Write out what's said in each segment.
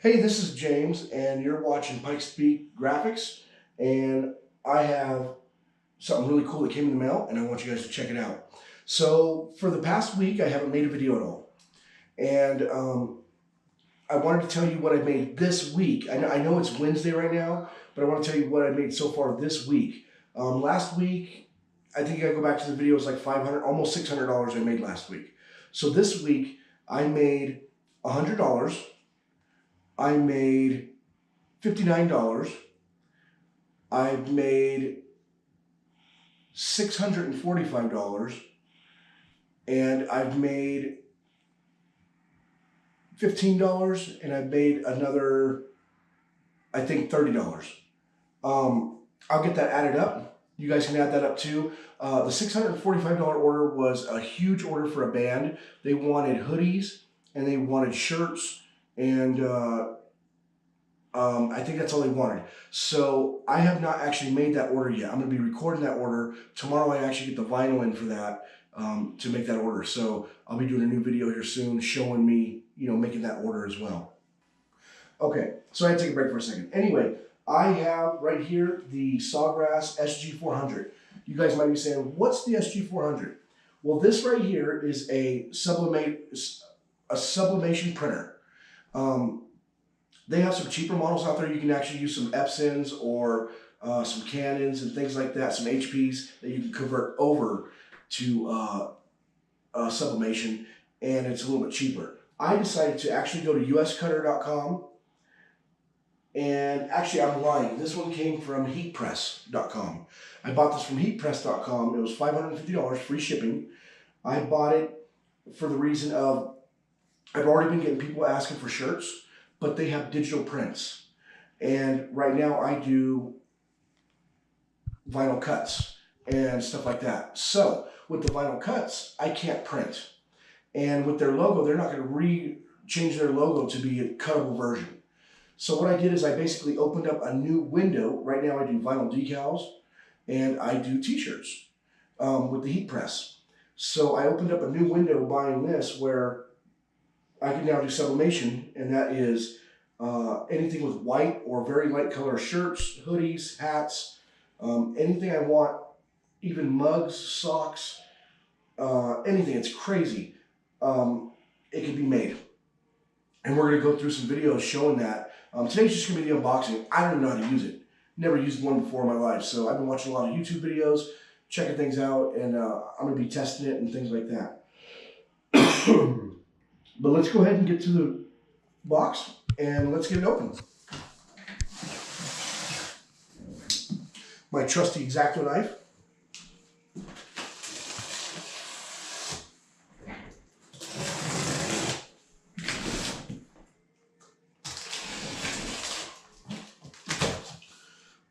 Hey, this is James, and you're watching Pikes Peak Graphics, and I have something really cool that came in the mail, and I want you guys to check it out. So, for the past week, I haven't made a video at all, and I wanted to tell you what I made this week. I know it's Wednesday right now, but I want to tell you what I made so far this week. Last week, I think I go back to the video, it was like $500, almost $600 I made last week. So this week, I made $100. I made $59. I've made $645, and I've made $15, and I've made another, I think, $30. I'll get that added up. You guys can add that up too. The $645 order was a huge order for a band. They wanted hoodies and they wanted shirts, and I think that's all they wanted. So I have not actually made that order yet. I'm going to be recording that order. Tomorrow I actually get the vinyl in for that to make that order. So I'll be doing a new video here soon showing me, making that order as well. Okay, so I had to take a break for a second. Anyway, I have right here the SawGrass SG400. You guys might be saying, what's the SG400? Well, this right here is a sublimation printer. They have some cheaper models out there. You can actually use some Epsons or some Canons and things like that, some HPs that you can convert over to sublimation, and it's a little bit cheaper. I decided to actually go to uscutter.com, and actually I'm lying. This one came from heatpress.com. I bought this from heatpress.com. It was $550, free shipping. I bought it for the reason of I've already been getting people asking for shirts, but they have digital prints. And right now I do vinyl cuts and stuff like that. So with the vinyl cuts, I can't print. And with their logo, they're not going to change their logo to be a cuttable version. So what I did is I basically opened up a new window. Right now I do vinyl decals and I do t-shirts with the heat press. So I opened up a new window buying this where I can now do sublimation, and that is anything with white or very light color shirts, hoodies, hats, anything I want, even mugs, socks, anything. It's crazy. It can be made. And we're going to go through some videos showing that. Today's just going to be the unboxing. I don't even know how to use it. Never used one before in my life. So I've been watching a lot of YouTube videos, checking things out, and I'm going to be testing it and things like that. But let's go ahead and get to the box and let's get it open. My trusty X-Acto knife.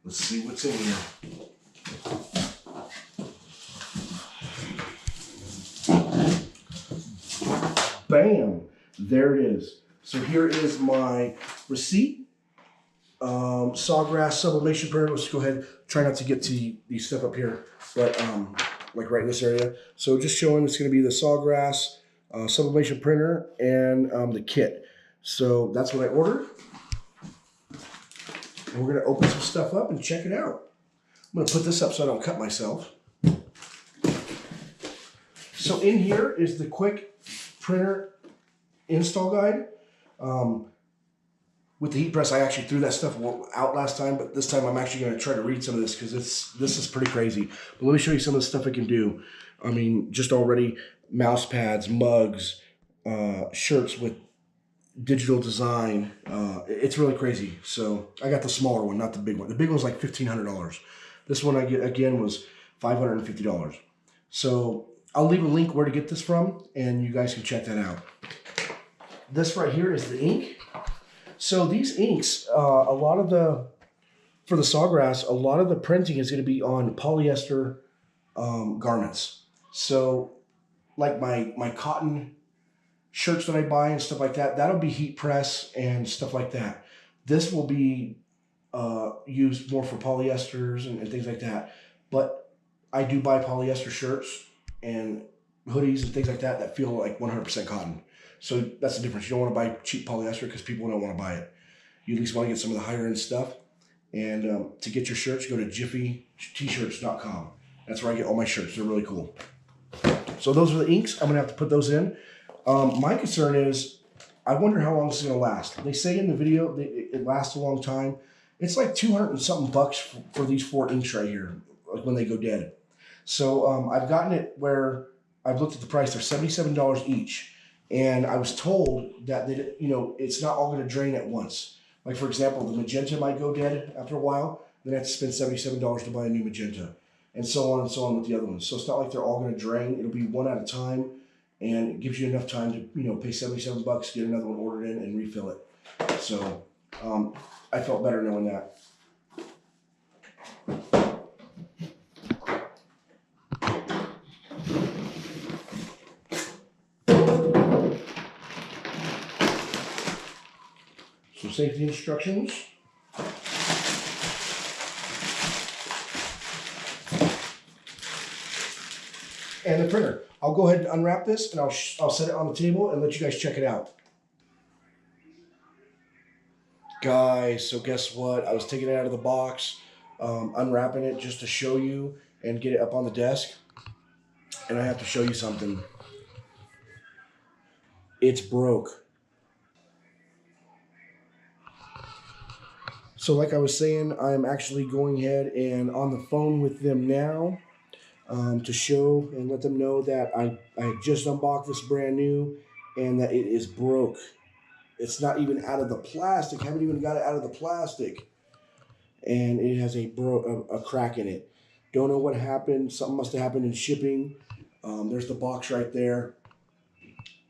Let's see what's in here. Bam! There it is. So here is my receipt. SawGrass sublimation printer. Let's go ahead. Try not to get to these stuff up here, but like right in this area. So just showing it's going to be the SawGrass sublimation printer and the kit. So that's what I ordered. And we're going to open some stuff up and check it out. I'm going to put this up so I don't cut myself. So in here is the quick printer install guide. With the heat press, I actually threw that stuff out last time, but this time I'm actually going to try to read some of this because this is pretty crazy. But let me show you some of the stuff it can do. I mean, just already mouse pads, mugs, shirts with digital design. It's really crazy. So I got the smaller one, not the big one. The big one's like $1,500. This one I get again was $550. So I'll leave a link where to get this from, and you guys can check that out. This right here is the ink. So these inks, for the SawGrass, a lot of the printing is going to be on polyester garments. So like my cotton shirts that I buy and stuff like that, that'll be heat press and stuff like that. This will be used more for polyesters and things like that. But I do buy polyester shirts and hoodies and things like that that feel like 100% cotton. So that's the difference. You don't want to buy cheap polyester because people don't want to buy it. You at least want to get some of the higher end stuff. And to get your shirts, go to jiffytshirts.com. That's where I get all my shirts. They're really cool. So those are the inks. I'm going to have to put those in. My concern is, I wonder how long this is going to last. They say in the video it lasts a long time. It's like 200 and something bucks for these 4 inks right here, like when they go dead. So I've gotten it where I've looked at the price. They're $77 each. And I was told that they, it's not all going to drain at once. Like, for example, the magenta might go dead after a while. Then I have to spend $77 to buy a new magenta. And so on with the other ones. So it's not like they're all going to drain. It'll be one at a time. And it gives you enough time to, pay 77 bucks, get another one ordered in, and refill it. So I felt better knowing that. Some safety instructions. And the printer. I'll go ahead and unwrap this, and I'll set it on the table and let you guys check it out. Guys, so guess what? I was taking it out of the box, unwrapping it just to show you and get it up on the desk. And I have to show you something. It's broke. So like I was saying, I'm actually going ahead and on the phone with them now. To show and let them know that I just unboxed this brand new and that it is broke. It's not even out of the plastic. I haven't even got it out of the plastic. And it has a crack in it. Don't know what happened. Something must have happened in shipping. There's the box right there.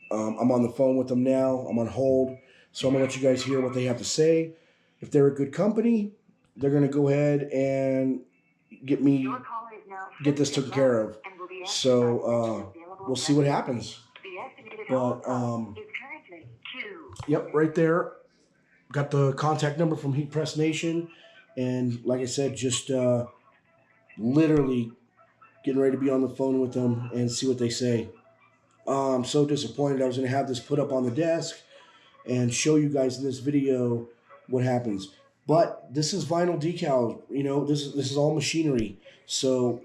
I'm on the phone with them now. I'm on hold. So I'm going to let you guys hear what they have to say. If they're a good company, they're going to go ahead and get this taken care of. So we'll see what happens. But yep, right there. Got the contact number from Heat Press Nation, and like I said, just literally getting ready to be on the phone with them and see what they say. I'm so disappointed. I was going to have this put up on the desk and show you guys in this video what happens. But this is vinyl decal. This is all machinery. So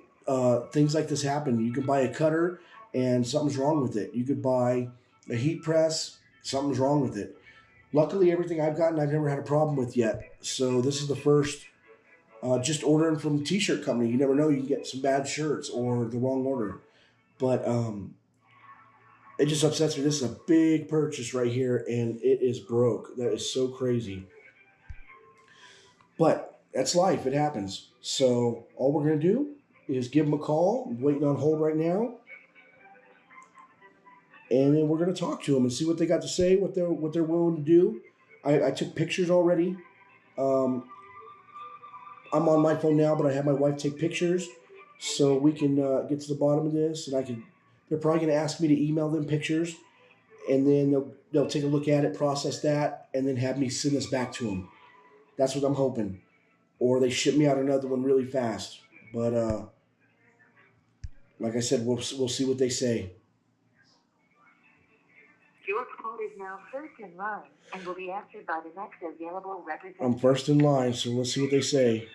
things like this happen. You can buy a cutter and something's wrong with it. You could buy a heat press, something's wrong with it. Luckily, everything I've gotten, I've never had a problem with yet. So this is the first, just ordering from a t-shirt company. You never know, you can get some bad shirts or the wrong order. But it just upsets me. This is a big purchase right here, and it is broke. That is so crazy. But that's life. It happens. So all we're going to do is give them a call. I'm waiting on hold right now. And then we're going to talk to them and see what they got to say, what they're willing to do. I took pictures already. I'm on my phone now, but I have my wife take pictures so we can get to the bottom of this. And they're probably going to ask me to email them pictures, and then they'll take a look at it, process that, and then have me send this back to them. That's what I'm hoping. Or they ship me out another one really fast. But like I said, we'll see what they say. Your call is now first in line and will be answered by the next available representative. I'm first in line, so let's see what they say.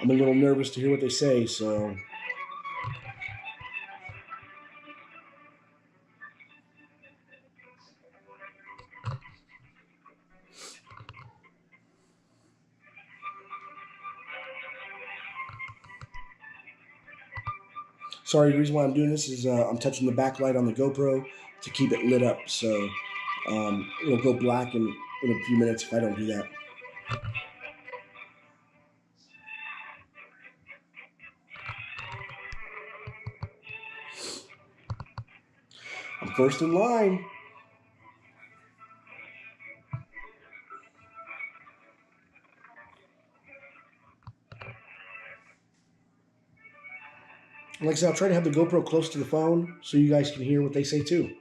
I'm a little nervous to hear what they say, so... Sorry, the reason why I'm doing this is I'm touching the backlight on the GoPro to keep it lit up, so it'll go black in a few minutes if I don't do that. I'm first in line. Like I said, I'll try to have the GoPro close to the phone so you guys can hear what they say too.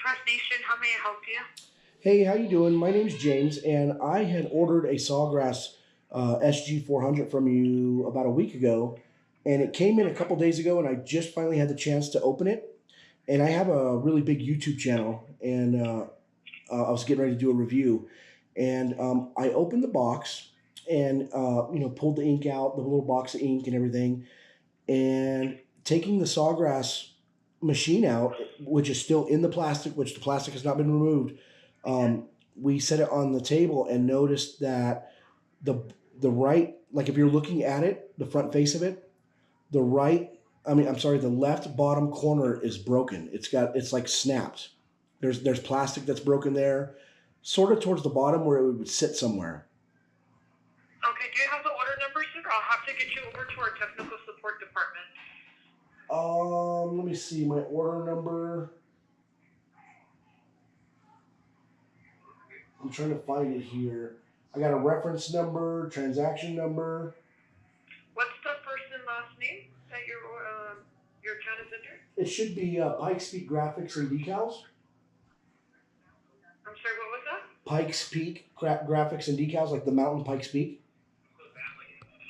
Press Nation. How may I help you? Hey, how you doing? My name's James, and I had ordered a SawGrass SG400 from you about a week ago, and it came in a couple days ago, and I just finally had the chance to open it. And I have a really big YouTube channel, and I was getting ready to do a review, and I opened the box and pulled the ink out, the little box of ink and everything, and taking the SawGrass machine out, which is still in the plastic, which the plastic has not been removed. We set it on the table and noticed that the right, like if you're looking at it, the front face of it, the left bottom corner is broken. It's like snapped. There's plastic that's broken there, sort of towards the bottom where it would sit somewhere. Okay, do you have the order number, sir? I'll have to get you over to our technical support department. Let me see my order number. I'm trying to find it here. I got a reference number, transaction number. What's the first and last name that your account is under? It should be Pikes Peak Graphics and Decals. I'm sorry, what was that? Pikes Peak Graphics and Decals, like the mountain Pikes Peak.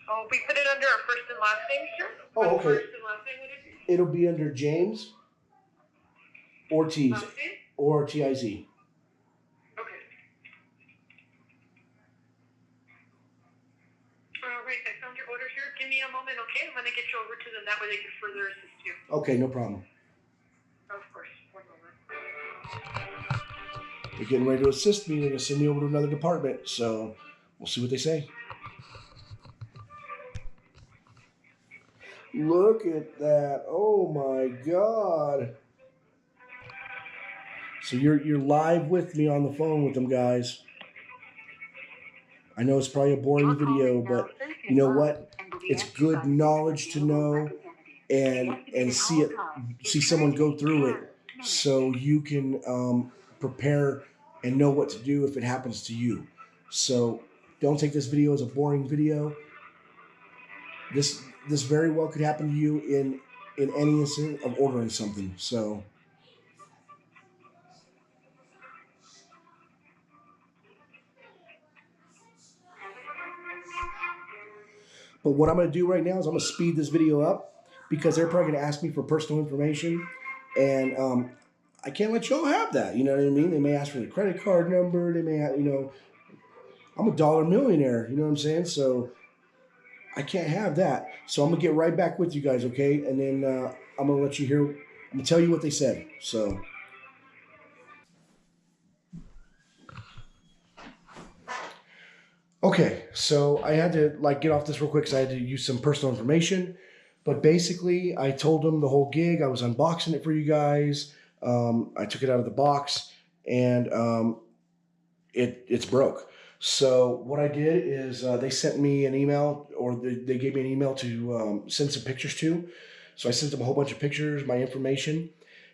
Oh, we put it under our first and last name, sir? Oh, okay. First and last name would it be? It'll be under James Ortiz Last name? or TIZ. Okay. All right, I found your order here. Give me a moment, okay? I'm going to get you over to them. That way they can further assist you. Okay, no problem. Of course. One moment. They're getting ready to assist me. They're going to send me over to another department. So we'll see what they say. Look at that. Oh my God. So you're live with me on the phone with them, guys. I know it's probably a boring video, but you know what? It's good knowledge to know and see someone go through it so you can prepare and know what to do if it happens to you. So don't take this video as a boring video. This very well could happen to you in any instant of ordering something. So but what I'm going to do right now is I'm going to speed this video up because they're probably going to ask me for personal information, and I can't let y'all have that. You know what I mean? They may ask for the credit card number. They may have, I'm a dollar millionaire. You know what I'm saying? So I can't have that. So I'm going to get right back with you guys, okay? And then I'm going to let you hear, I'm going to tell you what they said. So. Okay, so I had to get off this real quick because I had to use some personal information. But basically, I told them the whole gig. I was unboxing it for you guys. I took it out of the box, and it's broke. So what I did is they sent me an email, or they gave me an email to send some pictures to. So I sent them a whole bunch of pictures, my information,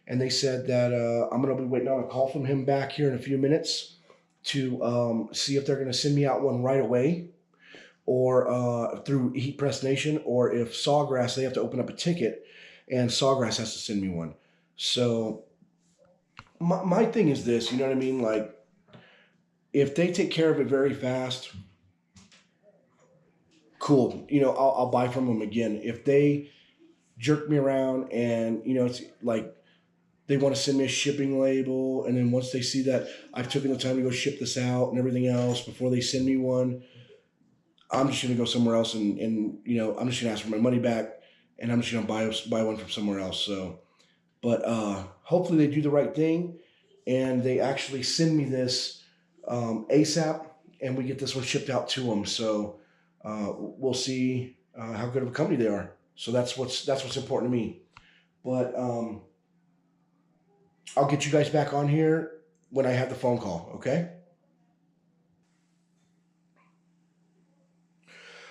and they said that I'm going to be waiting on a call from him back here in a few minutes to see if they're going to send me out one right away, or through Heat Press Nation, or if SawGrass, they have to open up a ticket, and SawGrass has to send me one. So my thing is this, you know what I mean? Like, if they take care of it very fast, cool. I'll buy from them again. If they jerk me around and, it's like they want to send me a shipping label, and then once they see that I've taken the time to go ship this out and everything else before they send me one, I'm just going to go somewhere else and I'm just going to ask for my money back, and I'm just going to buy one from somewhere else. So, but hopefully they do the right thing and they actually send me this ASAP, and we get this one shipped out to them. So we'll see how good of a company they are. So that's what's important to me. But I'll get you guys back on here when I have the phone call, okay?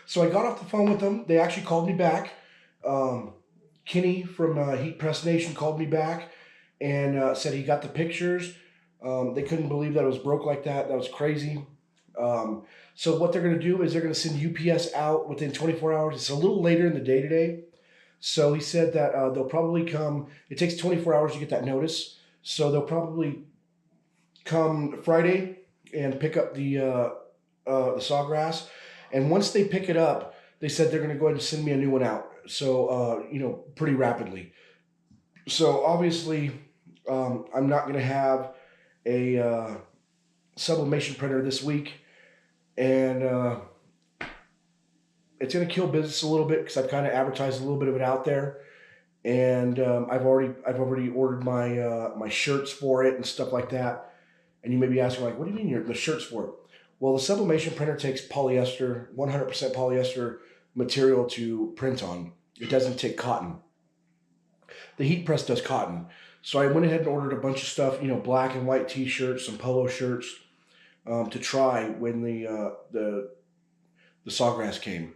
So I got off the phone with them. They actually called me back. Kenny from Heat Press Nation called me back and said he got the pictures. They couldn't believe that it was broke like that. That was crazy. So what they're going to do is they're going to send UPS out within 24 hours. It's a little later in the day today. So he said that they'll probably come. It takes 24 hours to get that notice. So they'll probably come Friday and pick up the sawgrass. And once they pick it up, they said they're going to go ahead and send me a new one out. So, pretty rapidly. So obviously, I'm not going to have a sublimation printer this week. And it's going to kill business a little bit because I've kind of advertised a little bit of it out there. And I've already ordered my shirts for it and stuff like that. And you may be asking, like, what do you mean the shirts for it? Well, the sublimation printer takes polyester, 100% polyester material to print on. It doesn't take cotton. The heat press does cotton. So I went ahead and ordered a bunch of stuff, black and white T-shirts, some polo shirts, to try when the sawgrass came.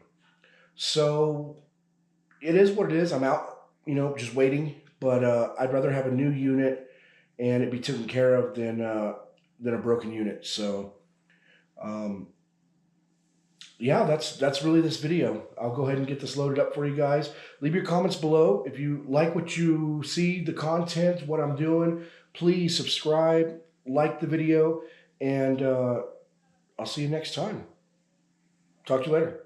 So it is what it is. I'm out, just waiting. But I'd rather have a new unit and it be taken care of than a broken unit. So, yeah, that's really this video. I'll go ahead and get this loaded up for you guys. Leave your comments below. If you like what you see, the content, what I'm doing, please subscribe, like the video, and I'll see you next time. Talk to you later.